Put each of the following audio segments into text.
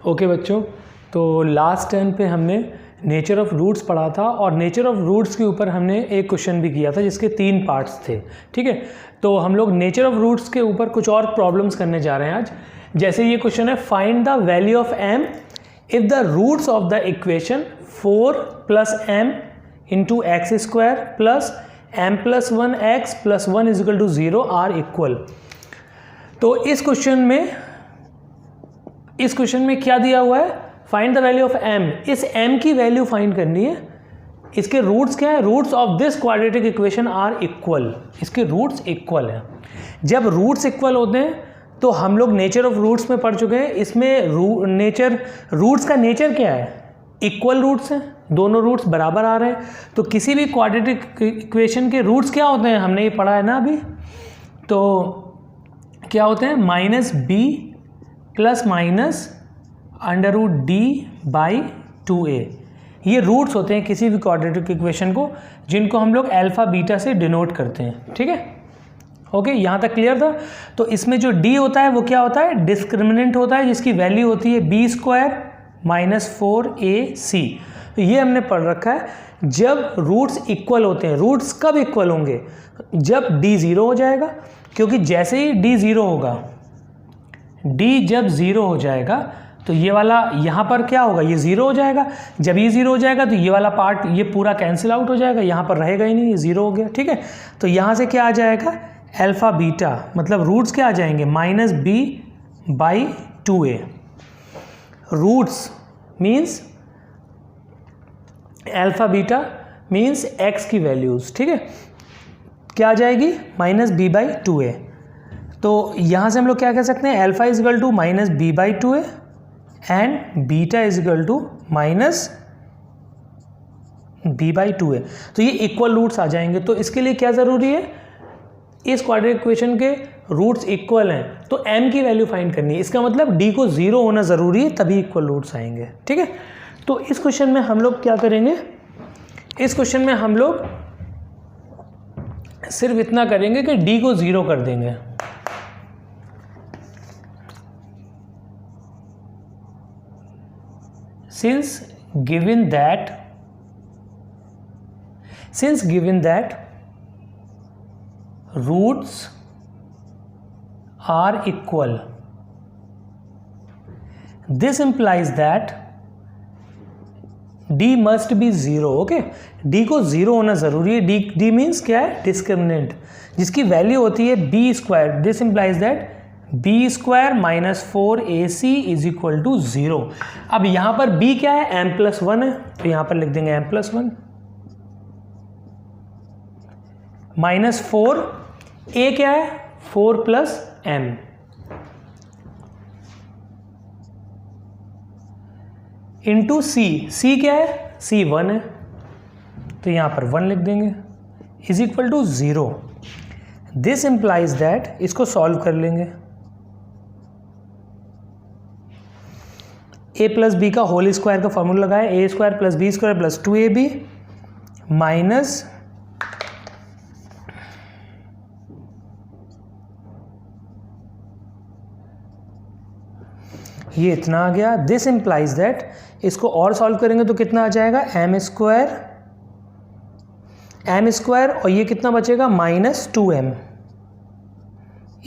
Okay बच्चों, तो last term पे हमने नेचर ऑफ रूट्स पढ़ा था और नेचर ऑफ रूट्स के ऊपर हमने एक क्वेश्चन भी किया था जिसके 3 पार्ट्स थे। ठीक है, तो हम लोग नेचर ऑफ रूट्स के ऊपर कुछ और प्रॉब्लम्स करने जा रहे हैं आज। जैसे ये क्वेश्चन है, find the value of m if the roots of the equation 4 + m into x square plus m + 1x + 1 = 0 are equal. तो इस क्वेश्चन में क्या दिया हुआ है? Find the value of m। इस m की वैल्यू फाइंड करनी है। इसके रूट्स क्या है? Roots of this quadratic equation are equal. इसके रूट्स इक्वल हैं। जब रूट्स इक्वल होते हैं तो हम लोग नेचर ऑफ रूट्स में पढ़ चुके हैं। इसमें रूट्स का नेचर क्या है? इक्वल रूट्स हैं, दोनों रूट्स बराबर आ रहे हैं। तो किसी भी क्वाड्रेटिक इक्वेशन के रूट्स क्या होते हैं? हमने ये पढ़ा है ना अभी। तो क्या होते हैं? -b + -√d/2a। ये रूट्स होते हैं किसी भी क्वाड्रेटिक इक्वेशन को, जिनको हम लोग अल्फा बीटा से डिनोट करते हैं। ठीक है, ओके, यहाँ तक क्लियर था। तो इसमें जो d होता है वो क्या होता है? डिस्क्रिमिनेंट होता है, जिसकी वैल्यू होती है b² - 4ac। तो ये हमने पढ़ रखा है। जब रूट्स इक्वल होते हैं, रूट्स कब इक्वल होंगे? जब d 0 हो जाएगा, क्योंकि जैसे ही d 0 होगा, d जब 0 हो जाएगा तो ये वाला यहाँ पर क्या होगा? ये 0 हो जाएगा। जब ये 0 हो जाएगा तो ये वाला पार्ट ये पूरा कैंसिल आउट हो जाएगा, यहाँ पर रहेगा ही नहीं, ये 0 हो गया। ठीक है, तो यहाँ से क्या आ जाएगा? अल्फा बीटा, मतलब रूट्स क्या आ जाएंगे? -b/2a। Roots means alpha beta means x की वैल्यूज़। ठीक है, क्या आ जाएगी? -b/2a। तो यहाँ से हम लोग क्या कह सकते हैं? Alpha = -b/2a and beta = -b/2a। तो ये इक्वल रूट्स आ जाएंगे। तो इसके लिए क्या ज़रूरी है? इस क्वाड्रेटिक इक्वेशन के रूट्स इक्वल हैं, तो m की वैल्यू फाइंड करनी है। इसका मतलब d को 0 होना ज़रूरी है, तभी इक्वल रूट्स आएंगे। ठीक है, तो इस क्वेश्चन में हम लोग क्या करेंगे? इस क्वेश्चन में हम लोग सिर्फ इतना करेंगे कि d को 0 कर देंगे। Since given that roots are equal, this implies that d must be 0. Okay, d को 0 होना जरूरी है। d मीन्स क्या है? डिस्क्रिमिनेंट, जिसकी वैल्यू होती है b²। This implies that b² - 4ac = 0। अब यहाँ पर b क्या है? m + 1 है, तो यहाँ पर लिख देंगे m + 1 -4 a क्या है? 4 + m इंटू c क्या है? c 1 है, तो यहाँ पर 1 लिख देंगे = 0। दिस इंप्लाइज दैट, इसको सॉल्व कर लेंगे। a + b का होल स्क्वायर का फॉर्मूला लगाए, a² + b² + 2ab माइनस ये इतना आ गया। दिस इंप्लाइज दैट, इसको और सॉल्व करेंगे तो कितना आ जाएगा? m² और ये कितना बचेगा? -2m।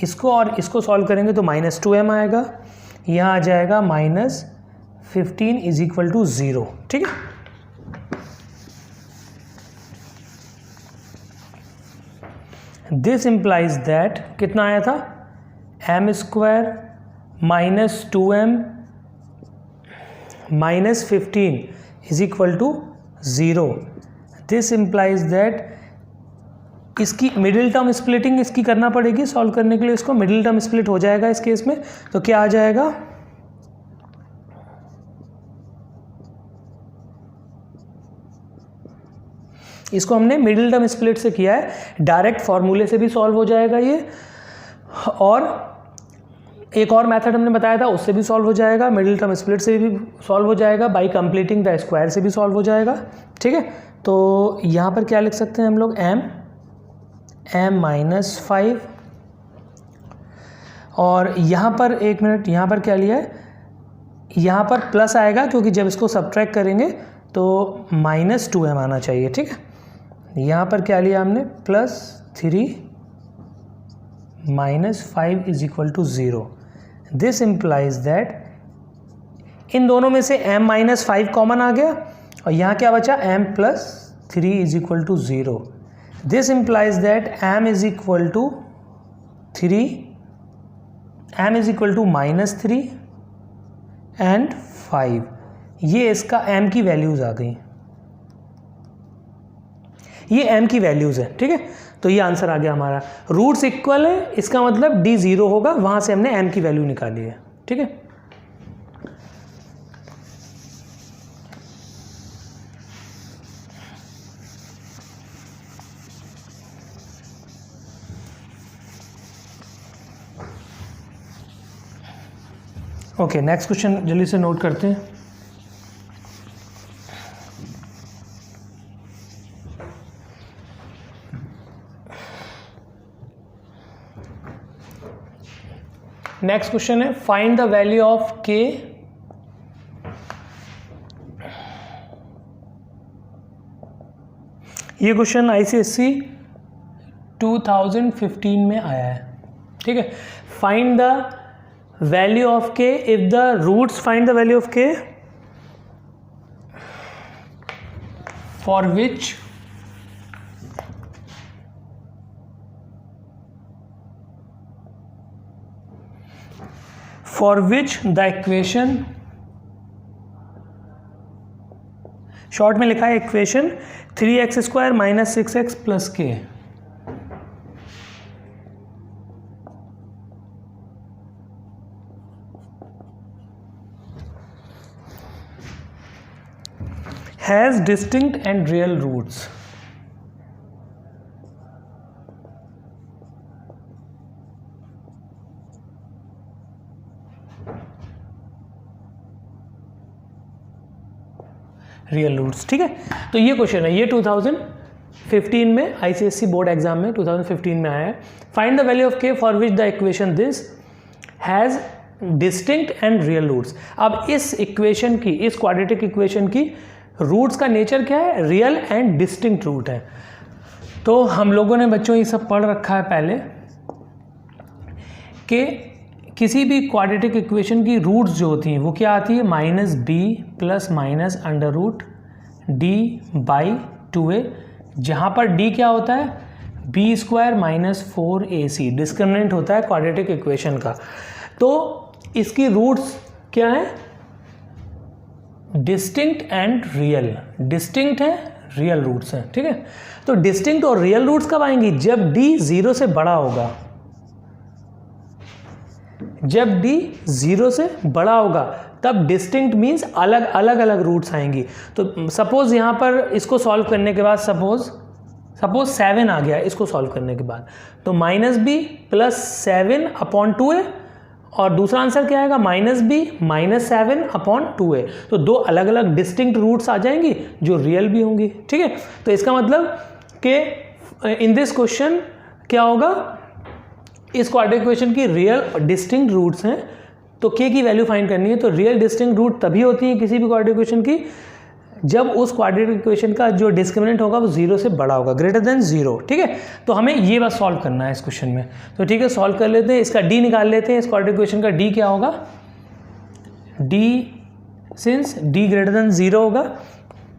इसको और इसको सॉल्व करेंगे तो -2m आएगा। यहाँ आ जाएगा -15 = 0। ठीक है, दिस इंप्लाइज दैट कितना आया था? m² - 2m - 15 = 0। This implies that इसकी मिडिल टर्म स्प्लिटिंग इसकी करना पड़ेगी सॉल्व करने के लिए। इसको मिडिल टर्म स्प्लिट हो जाएगा इस केस में, तो क्या आ जाएगा? इसको हमने मिडिल टर्म स्प्लिट से किया है, डायरेक्ट फॉर्मूले से भी सॉल्व हो जाएगा ये, और एक और मेथड हमने बताया था उससे भी सॉल्व हो जाएगा, मिडिल टर्म स्प्लिट से भी सॉल्व हो जाएगा, बाई कंप्लीटिंग द स्क्वायर से भी सॉल्व हो जाएगा। ठीक है, तो यहाँ पर क्या लिख सकते हैं हम लोग? m -5 और यहाँ पर एक मिनट, यहाँ पर क्या लिया है? यहाँ पर प्लस आएगा क्योंकि जब इसको सब्ट्रैक्ट करेंगे तो -2m आना चाहिए, ठीक है। यहाँ पर क्या लिया हमने, +3 -5 = 0। दिस इम्प्लाइज दैट इन दोनों में से m - 5 कॉमन आ गया और यहाँ क्या बचा, m + 3 = 0। This implies that m = 3, m = -3 and 5। ये इसका m की वैल्यूज़ आ गई, ये m की वैल्यूज़ है, ठीक है। तो ये आंसर आ गया हमारा। रूट्स इक्वल है, इसका मतलब d 0 होगा, वहाँ से हमने m की वैल्यू निकाली है, ठीक है। ओके, नेक्स्ट क्वेश्चन जल्दी से नोट करते हैं। नेक्स्ट क्वेश्चन है find the value of k ये क्वेश्चन ICSE 2015 में आया है, ठीक है। Find the value of k if the roots find the value of k for which the equation, short में लिखा है equation 3x² - 6x + k has distinct and real roots। Real roots, ठीक है। तो ये क्वेश्चन है, ये 2015 में ICSE बोर्ड एग्जाम में 2015 में आया है। Find the value of k for which the equation this has distinct and real roots. अब इस इक्वेशन की, इस क्वाड्रेटिक इक्वेशन की रूट्स का नेचर क्या है, रियल एंड डिस्टिंक्ट रूट है। तो हम लोगों ने बच्चों ये सब पढ़ रखा है पहले कि किसी भी क्वाड्रेटिक इक्वेशन की रूट्स जो होती हैं वो क्या आती है, -b + -√d/2a, जहाँ पर d क्या होता है, b² - 4ac डिस्क्रिमिनेंट होता है क्वाड्रेटिक इक्वेशन का। तो इसकी रूट्स क्या है, डिस्टिंक्ट एंड रियल। डिस्टिंक्ट है, रियल रूट्स हैं, ठीक है। तो डिस्टिंक्ट और रियल रूट्स कब आएंगी, जब d 0 से बड़ा होगा। जब d 0 से बड़ा होगा तब डिस्टिंक्ट मीन्स अलग अलग रूट्स आएंगी। तो सपोज यहाँ पर इसको सॉल्व करने के बाद सपोज 7 आ गया इसको सॉल्व करने के बाद, तो -b + 7/2a और दूसरा आंसर क्या आएगा, -b - 7/2a। तो दो अलग अलग डिस्टिंक्ट रूट्स आ जाएंगी जो रियल भी होंगी, ठीक है। तो इसका मतलब कि इन दिस क्वेश्चन क्या होगा, इस क्वाड्रेटिक इक्वेशन की रियल डिस्टिंक्ट रूट्स हैं। तो k की वैल्यू फाइंड करनी है, तो रियल डिस्टिंक्ट रूट तभी होती है किसी भी क्वाड्रेटिक इक्वेशन की जब उस क्वाड्रेटिक इक्वेशन का जो डिस्क्रिमिनेंट होगा वो 0 से बड़ा होगा, >0, ठीक है। तो हमें ये बस सॉल्व करना है इस क्वेश्चन में। तो ठीक है, सॉल्व कर लेते हैं। इसका d निकाल लेते हैं। इस क्वाड्रेटिक इक्वेशन का d क्या होगा, d सिंस d >0 होगा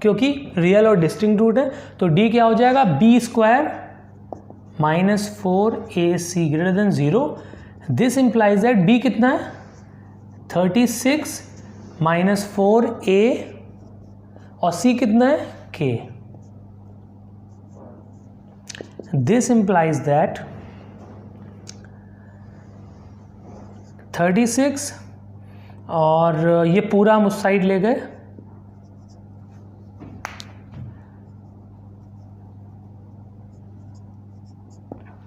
क्योंकि रियल और डिस्टिंक्ट रूट है, तो d क्या हो जाएगा, b² - 4ac >0। This implies that b कितना है, 36 - 4a और c कितना है, k। दिस इंप्लाइज दैट 36 और ये पूरा हम उस साइड ले गए,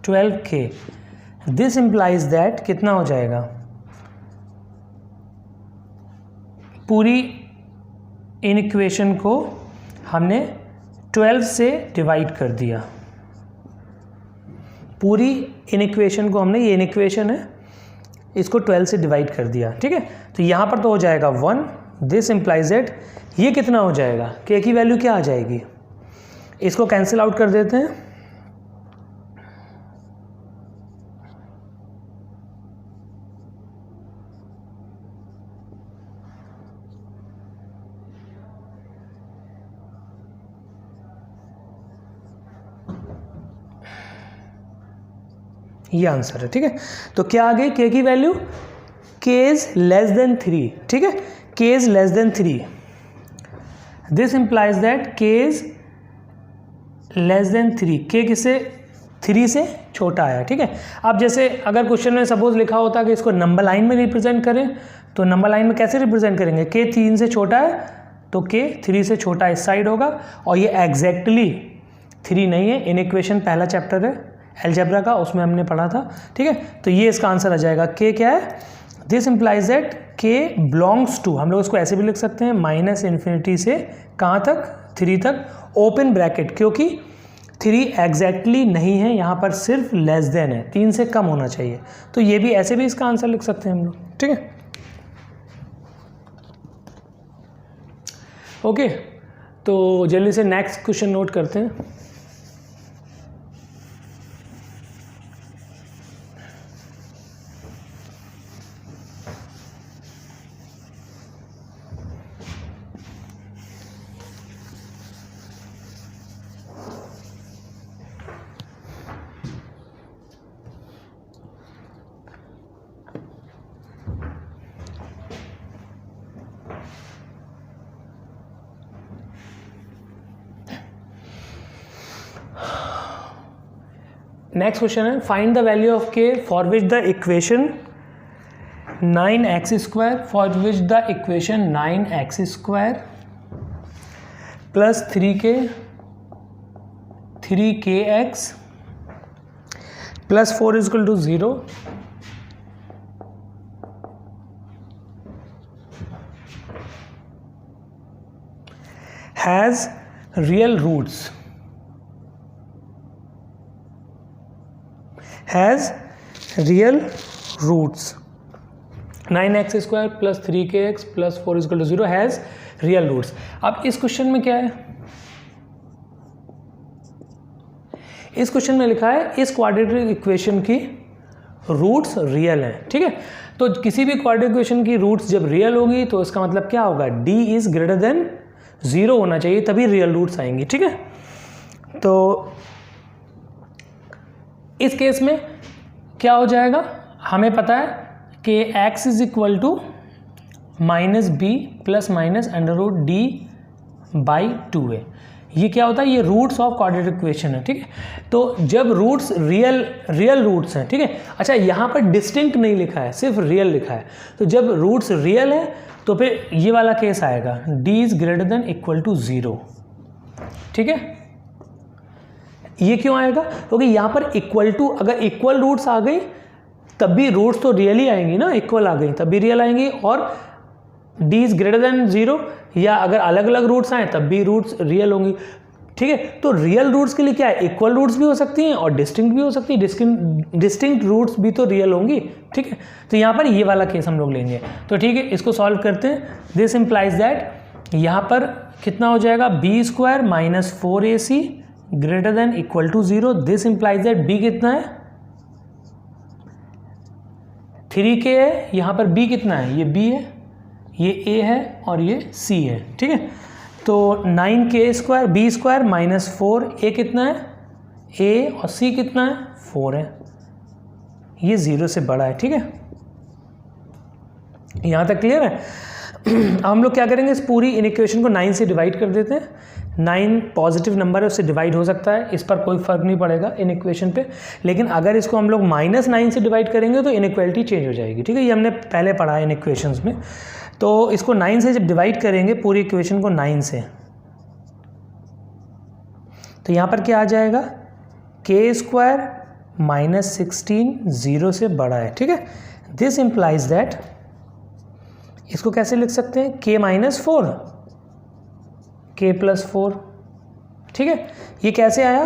12k। दिस इंप्लाइज दैट कितना हो जाएगा, पूरी इन इक्वेशन को हमने 12 से डिवाइड कर दिया। पूरी इन इक्वेशन को हमने, ये इन इक्वेशन है, इसको 12 से डिवाइड कर दिया, ठीक है। तो यहाँ पर तो हो जाएगा 1, दिस इम्प्लाइज दैट ये कितना हो जाएगा, k की वैल्यू क्या आ जाएगी, इसको कैंसिल आउट कर देते हैं, ये आंसर है, ठीक है। तो क्या आ गई k की value, k is less than 3, ठीक है, k is less than 3, this implies that k is less than 3, k किससे, 3 से छोटा आया, ठीक है। अब जैसे अगर क्वेश्चन में सपोज लिखा होता कि इसको नंबर लाइन में रिप्रेजेंट करें, तो नंबर लाइन में कैसे रिप्रेजेंट करेंगे, k 3 से छोटा है तो k 3 से छोटा इस साइड होगा, और ये एग्जैक्टली 3 नहीं है, इन इक्वेशन पहला चैप्टर है अलजेब्रा का, उसमें हमने पढ़ा था, ठीक है। तो ये इसका आंसर आ जाएगा, k क्या है, this implies that k belongs to, हम लोग इसको ऐसे भी लिख सकते हैं, -∞ से कहाँ तक, 3 तक, ओपन ब्रैकेट, क्योंकि 3 एग्जैक्टली नहीं है यहाँ पर, सिर्फ लेस देन है, 3 से कम होना चाहिए, तो ये भी ऐसे भी इसका आंसर लिख सकते हैं हम लोग, ठीक है। ओके, तो जल्दी से नेक्स्ट क्वेश्चन नोट करते हैं। नेक्स्ट क्वेश्चन है, find the value of k for which the equation 9x², for which the equation 9x² plus 3kx plus 4 equal to 0 has real roots, has real roots, 9x² plus 3kx plus 4 equal to 0 has real roots. अब इस question में क्या है, इस question में लिखा है इस क्वाड्रेटिक इक्वेशन की रूट्स रियल हैं, ठीक है। तो किसी भी क्वाड्रेटिक इक्वेशन की रूट्स जब रियल होगी तो इसका मतलब क्या होगा, d इज ग्रेटर देन 0 होना चाहिए, तभी रियल रूट्स आएंगी, ठीक है। तो इस केस में क्या हो जाएगा, हमें पता है कि x is equal to -b plus minus √d/2 है। ये क्या होता है, ये रूट्स ऑफ क्वाड्रेटिक इक्वेशन है, ठीक है। तो जब रूट्स रियल रूट्स हैं, ठीक है। अच्छा, यहाँ पर डिस्टिंक्ट नहीं लिखा है, सिर्फ रियल लिखा है, तो जब रूट्स रियल है तो फिर ये वाला केस आएगा, d is greater than equal to 0, ठीक है। ये क्यों आएगा, क्योंकि यहाँ पर इक्वल टू, अगर इक्वल रूट्स आ गई तब भी रूट्स तो रियल ही आएंगी ना, इक्वल आ गई तब भी रियल आएंगी, और d इज ग्रेटर देन 0, या अगर अलग अलग रूट्स आए तब भी रूट्स रियल होंगी, ठीक है। तो रियल रूट्स के लिए क्या है, इक्वल रूट्स भी हो सकती हैं और डिस्टिंक्ट भी हो सकती है, डिस्टिंक्ट रूट्स भी तो रियल होंगी, ठीक है। तो यहाँ पर ये वाला केस हम लोग लेंगे, तो ठीक है, इसको सॉल्व करते हैं। दिस इम्प्लाइज दैट यहाँ पर कितना हो जाएगा, b² minus 4ac greater than equal to 0, this implies that b कितना है, 3k है, यहाँ पर b कितना है, ये b है, ये a है और ये c है, ठीक है। तो 9k² b² माइनस 4, a कितना है, a और c कितना है, 4 है, ये 0 से बड़ा है, ठीक है। यहाँ तक क्लियर है। हम लोग क्या करेंगे, इस पूरी इन इक्वेशन को 9 से डिवाइड कर देते हैं। 9 पॉजिटिव नंबर है, उससे डिवाइड हो सकता है, इस पर कोई फर्क नहीं पड़ेगा इन इक्वेशन पे, लेकिन अगर इसको हम लोग -9 से डिवाइड करेंगे तो इनइक्वालिटी चेंज हो जाएगी, ठीक है। ये हमने पहले पढ़ा है इन इक्वेशंस में। तो इसको 9 से जब डिवाइड करेंगे पूरी इक्वेशन को 9 से, तो यहाँ पर क्या आ जाएगा, k² माइनस 16 0 से बड़ा है, ठीक है। दिस इम्प्लाइज दैट, इसको कैसे लिख सकते हैं, k माइनस 4, k प्लस 4, ठीक है। ये कैसे आया,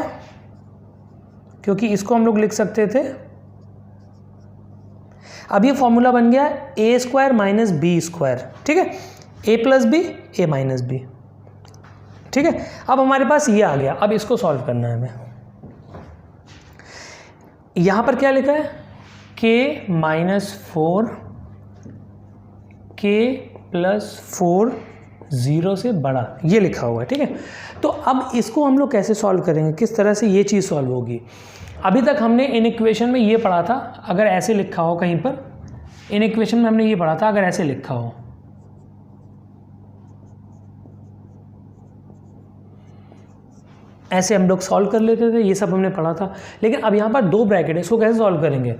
क्योंकि इसको हम लोग लिख सकते थे, अब ये फॉर्मूला बन गया ए स्क्वायर माइनस बी स्क्वायर, ठीक है, ए प्लस बी ए माइनस बी, ठीक है। अब हमारे पास ये आ गया, अब इसको सॉल्व करना है हमें। यहां पर क्या लिखा है, के माइनस 4 के प्लस 4 0 से बड़ा, ये लिखा हुआ है, ठीक है। तो अब इसको हम लोग कैसे सॉल्व करेंगे, किस तरह से ये चीज़ सॉल्व होगी। अभी तक हमने इन इक्वेशन में ये पढ़ा था, अगर ऐसे लिखा हो कहीं पर, इन इक्वेशन में हमने ये पढ़ा था अगर ऐसे लिखा हो, ऐसे हम लोग सॉल्व कर लेते थे, ये सब हमने पढ़ा था। लेकिन अब यहाँ पर 2 ब्रैकेट है, इसको कैसे सॉल्व करेंगे।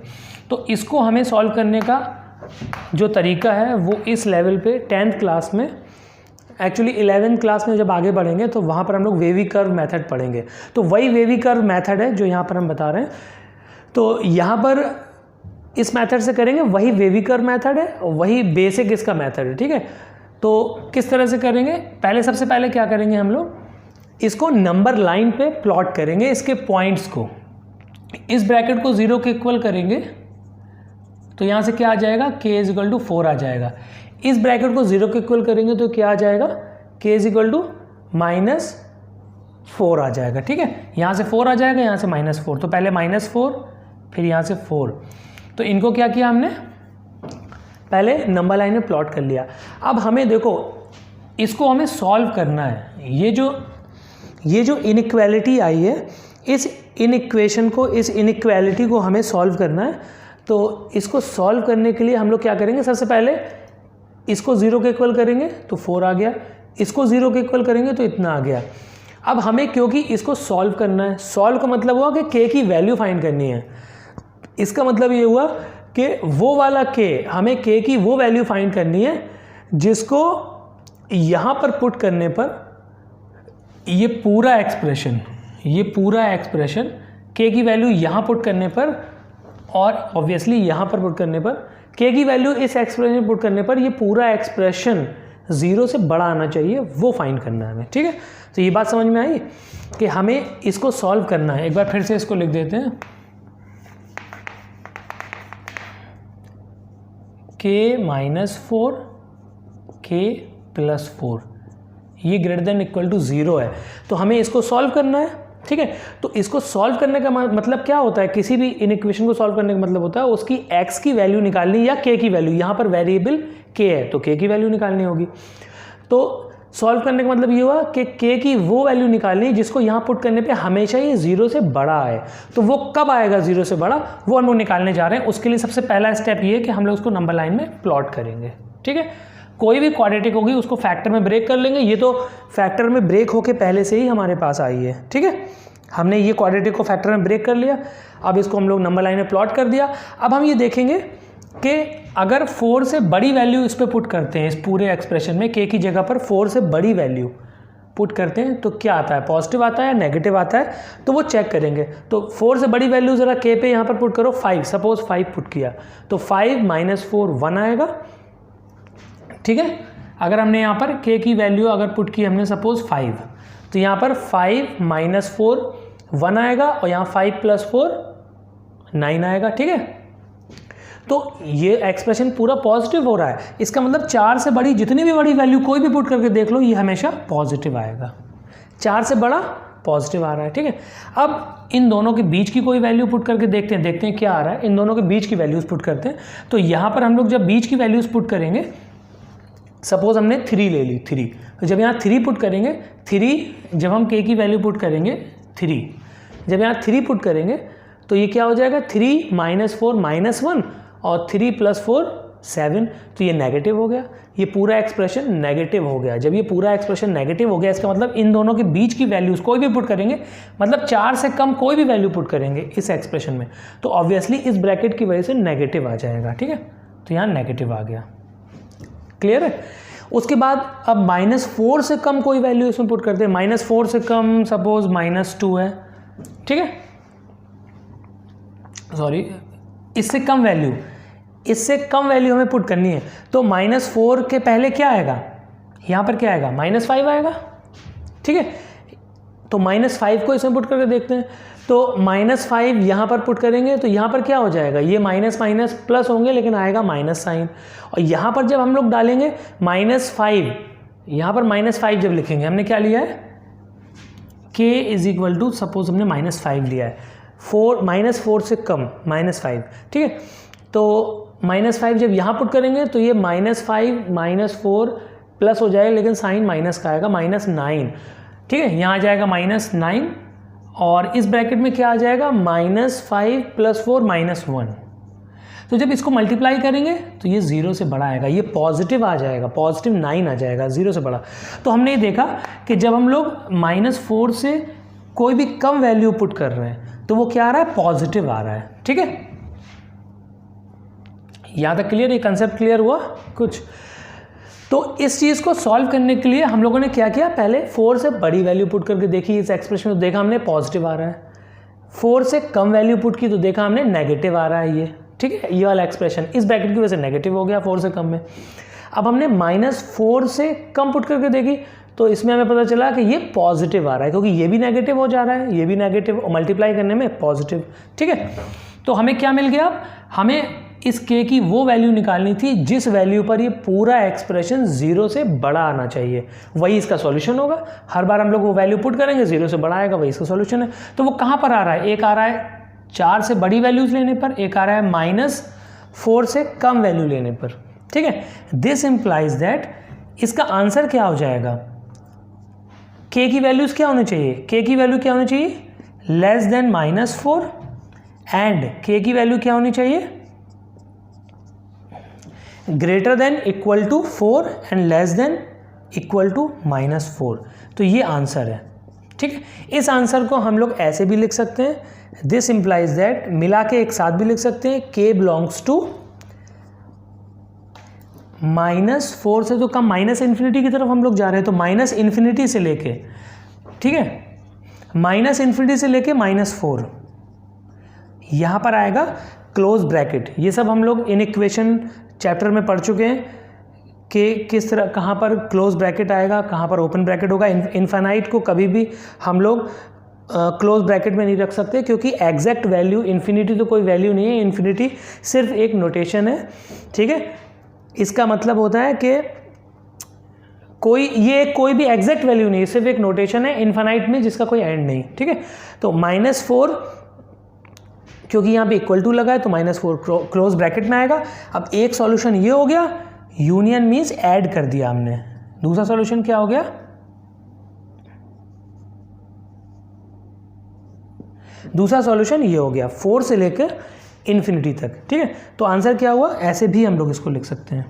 तो इसको हमें सॉल्व करने का जो तरीका है वो इस लेवल पे 10th क्लास में, एक्चुअली 11th क्लास में जब आगे बढ़ेंगे तो वहाँ पर हम लोग वेवी कर्व मेथड पढ़ेंगे। तो वही वेवी कर्व मेथड है जो यहाँ पर हम बता रहे हैं। तो यहाँ पर इस मेथड से करेंगे, वही वेवी कर्व मेथड है, वही बेसिक इसका मेथड है, ठीक है। तो किस तरह से करेंगे, पहले सबसे पहले क्या करेंगे, हम लोग इसको नंबर लाइन पे प्लॉट करेंगे, इसके पॉइंट्स को, इस ब्रैकेट को 0 के इक्वल करेंगे तो यहाँ से क्या आ जाएगा, k इज इक्वल टू 4 आ जाएगा। इस ब्रैकेट को 0 के इक्वल करेंगे तो क्या आ जाएगा, k इज इक्वल टू -4 आ जाएगा, ठीक है। यहाँ से 4 आ जाएगा, यहाँ से -4, तो पहले -4 फिर यहाँ से 4। तो इनको क्या किया हमने, पहले नंबर लाइन में प्लॉट कर लिया। अब हमें देखो इसको हमें सॉल्व करना है। ये जो इनइक्वालिटी आई है, इस इनइक्वेशन को, इस इनइक्वालिटी को हमें सॉल्व करना है। तो इसको सॉल्व करने के लिए हम लोग क्या करेंगे, सबसे पहले इसको 0 के इक्वल करेंगे तो 4 आ गया, इसको 0 के इक्वल करेंगे तो इतना आ गया। अब हमें क्योंकि इसको सॉल्व करना है, सॉल्व का मतलब हुआ कि k की वैल्यू फाइंड करनी है। इसका मतलब ये हुआ कि वो वाला k, हमें k की वो वैल्यू फाइंड करनी है जिसको यहाँ पर पुट करने पर ये पूरा एक्सप्रेशन k की वैल्यू यहाँ पुट करने पर, और ऑब्वियसली यहाँ पर पुट करने पर, k की वैल्यू इस एक्सप्रेशन में पुट करने पर ये पूरा एक्सप्रेशन 0 से बड़ा आना चाहिए, वो फाइंड करना है हमें, ठीक है। तो ये बात समझ में आई कि हमें इसको सॉल्व करना है। एक बार फिर से इसको लिख देते हैं, k माइनस 4 k प्लस 4, ये ग्रेटर देन इक्वल टू 0 है। तो हमें इसको सॉल्व करना है, ठीक है। तो इसको सॉल्व करने का मतलब क्या होता है, किसी भी इन इक्वेशन को सॉल्व करने का मतलब होता है उसकी x की वैल्यू निकालनी या k की वैल्यू, यहाँ पर वेरिएबल k है तो k की वैल्यू निकालनी होगी। तो सॉल्व करने का मतलब ये हुआ कि k की वो वैल्यू निकालनी जिसको यहाँ पुट करने पे हमेशा ये 0 से बड़ा आए। तो वो कब आएगा 0 से बड़ा, वो हम लोग निकालने जा रहे हैं। उसके लिए सबसे पहला स्टेप ये है कि हम लोग उसको नंबर लाइन में प्लॉट करेंगे, ठीक है। कोई भी क्वाड्रेटिक होगी उसको फैक्टर में ब्रेक कर लेंगे। ये तो फैक्टर में ब्रेक होके पहले से ही हमारे पास आई है, ठीक है। हमने ये क्वाड्रेटिक को फैक्टर में ब्रेक कर लिया, अब इसको हम लोग नंबर लाइन में प्लॉट कर दिया। अब हम ये देखेंगे कि अगर 4 से बड़ी वैल्यू इस पर पुट करते हैं, इस पूरे एक्सप्रेशन में k की जगह पर 4 से बड़ी वैल्यू पुट करते हैं तो क्या आता है, पॉजिटिव आता है, नेगेटिव आता है, तो वो चेक करेंगे। तो 4 से बड़ी वैल्यू ज़रा k पे यहाँ पर पुट करो 5, सपोज 5 पुट किया तो 5 माइनस 4 1 आएगा, ठीक है। अगर हमने यहाँ पर k की वैल्यू अगर पुट की हमने सपोज 5, तो यहाँ पर 5 माइनस 4 1 आएगा और यहाँ 5 प्लस 4 9 आएगा, ठीक है। तो ये एक्सप्रेशन पूरा पॉजिटिव हो रहा है। इसका मतलब 4 से बड़ी जितनी भी बड़ी वैल्यू कोई भी पुट करके देख लो, ये हमेशा पॉजिटिव आएगा। 4 से बड़ा पॉजिटिव आ रहा है, ठीक है। अब इन दोनों के बीच की कोई वैल्यू पुट करके देखते हैं क्या आ रहा है। इन दोनों के बीच की वैल्यूज़ पुट करते हैं। तो यहाँ पर हम लोग जब बीच की वैल्यूज़ पुट करेंगे, सपोज हमने 3 ले ली, 3, तो जब यहाँ 3 पुट करेंगे, 3 जब हम k की वैल्यू पुट करेंगे 3, जब यहाँ 3 पुट करेंगे तो ये क्या हो जाएगा, 3 माइनस 4 माइनस 1 और 3 प्लस 4 7, तो ये नेगेटिव हो गया। ये पूरा एक्सप्रेशन नेगेटिव हो गया। जब ये पूरा एक्सप्रेशन नेगेटिव हो गया, इसका मतलब इन दोनों के बीच की वैल्यूज़ कोई भी पुट करेंगे, मतलब 4 से कम कोई भी वैल्यू पुट करेंगे इस एक्सप्रेशन में, तो ऑब्वियसली इस ब्रैकेट की वजह से नेगेटिव आ जाएगा, ठीक है। तो यहाँ नेगेटिव आ गया, क्लियर है। उसके बाद अब -4 से कम कोई वैल्यू इसमें पुट करते हैं। -4 से कम सपोज -2 है, ठीक है, सॉरी, इससे कम वैल्यू हमें पुट करनी है। तो -4 के पहले क्या आएगा, यहाँ पर क्या आएगा, -5 आएगा, ठीक है। तो -5 को इसमें पुट करके देखते हैं। तो -5 यहाँ पर पुट करेंगे तो यहाँ पर क्या हो जाएगा, ये माइनस माइनस प्लस होंगे लेकिन आएगा माइनस साइन। और यहाँ पर जब हम लोग डालेंगे -5, यहाँ पर -5 जब लिखेंगे, हमने क्या लिया है, k is equal to, suppose हमने -5 लिया है, -4 से कम -5, ठीक है। तो -5 जब यहाँ पुट करेंगे तो ये -5 -4 प्लस हो जाएगा, लेकिन साइन माइनस का आएगा, -9, ठीक है। यहाँ आ जाएगा -9 और इस ब्रैकेट में क्या आ जाएगा, -5 + 4 -1। तो जब इसको मल्टीप्लाई करेंगे तो ये 0 से बड़ा आएगा, ये पॉजिटिव आ जाएगा, +9 आ जाएगा 0 से बड़ा। तो हमने ये देखा कि जब हम लोग -4 से कोई भी कम वैल्यू पुट कर रहे हैं तो वो क्या आ रहा है, पॉजिटिव आ रहा है, ठीक है। यहाँ तक क्लियर, ये कंसेप्ट क्लियर हुआ कुछ। तो इस चीज़ को सॉल्व करने के लिए हम लोगों ने क्या किया, पहले 4 से बड़ी वैल्यू पुट करके देखी इस एक्सप्रेशन में, तो देखा हमने पॉजिटिव आ रहा है। 4 से कम वैल्यू पुट की तो देखा हमने नेगेटिव आ रहा है ये, ठीक है। ये वाला एक्सप्रेशन इस ब्रैकेट की वजह से नेगेटिव हो गया 4 से कम में। अब हमने -4 से कम पुट करके देखी तो इसमें हमें पता चला कि ये पॉजिटिव आ रहा है, क्योंकि ये भी नेगेटिव हो जा रहा है, ये भी नेगेटिव, और मल्टीप्लाई करने में पॉजिटिव, ठीक है। तो हमें क्या मिल गया, अब हमें इस k की वो वैल्यू निकालनी थी जिस वैल्यू पर ये पूरा एक्सप्रेशन 0 से बड़ा आना चाहिए, वही इसका सॉल्यूशन होगा। हर बार हम लोग वो वैल्यू पुट करेंगे, 0 से बड़ा आएगा, वही इसका सॉल्यूशन है। तो वो कहाँ पर आ रहा है, एक आ रहा है 4 से बड़ी वैल्यूज लेने पर, एक आ रहा है -4 से कम वैल्यू लेने पर, ठीक है। दिस इम्प्लाइज दैट इसका आंसर क्या हो जाएगा, k की वैल्यूज क्या होनी चाहिए, k की वैल्यू क्या होनी चाहिए, <4 एंड k की वैल्यू क्या होनी चाहिए, > 4 एंड <= -4। तो ये आंसर है, ठीक है। इस आंसर को हम लोग ऐसे भी लिख सकते हैं, दिस इंप्लाइज दैट, मिला के एक साथ भी लिख सकते हैं, k बिलोंग्स टू -4 से तो कम, -∞ की तरफ हम लोग जा रहे हैं, तो -∞ से लेके, ठीक है, -∞ से लेके -4, यहाँ पर आएगा क्लोज ब्रैकेट। ये सब हम लोग इन इक्वेशन चैप्टर में पढ़ चुके हैं कि किस तरह, कहाँ पर क्लोज ब्रैकेट आएगा, कहाँ पर ओपन ब्रैकेट होगा। इनफाइनाइट को कभी भी हम लोग क्लोज ब्रैकेट में नहीं रख सकते, क्योंकि एग्जैक्ट वैल्यू, इन्फिनिटी तो कोई वैल्यू नहीं है, इन्फिनिटी सिर्फ एक नोटेशन है, ठीक है। इसका मतलब होता है कि कोई भी एग्जैक्ट वैल्यू नहीं है, सिर्फ एक नोटेशन है इनफाइनाइट में जिसका कोई एंड नहीं, ठीक है। तो -4, क्योंकि यहाँ पे = लगा है तो -4 क्लोज ब्रैकेट में आएगा। अब एक सॉल्यूशन ये हो गया, यूनियन मीन्स ऐड कर दिया हमने। दूसरा सॉल्यूशन क्या हो गया, दूसरा सॉल्यूशन ये हो गया 4 से लेकर इन्फिनिटी तक, ठीक है। तो आंसर क्या हुआ, ऐसे भी हम लोग इसको लिख सकते हैं।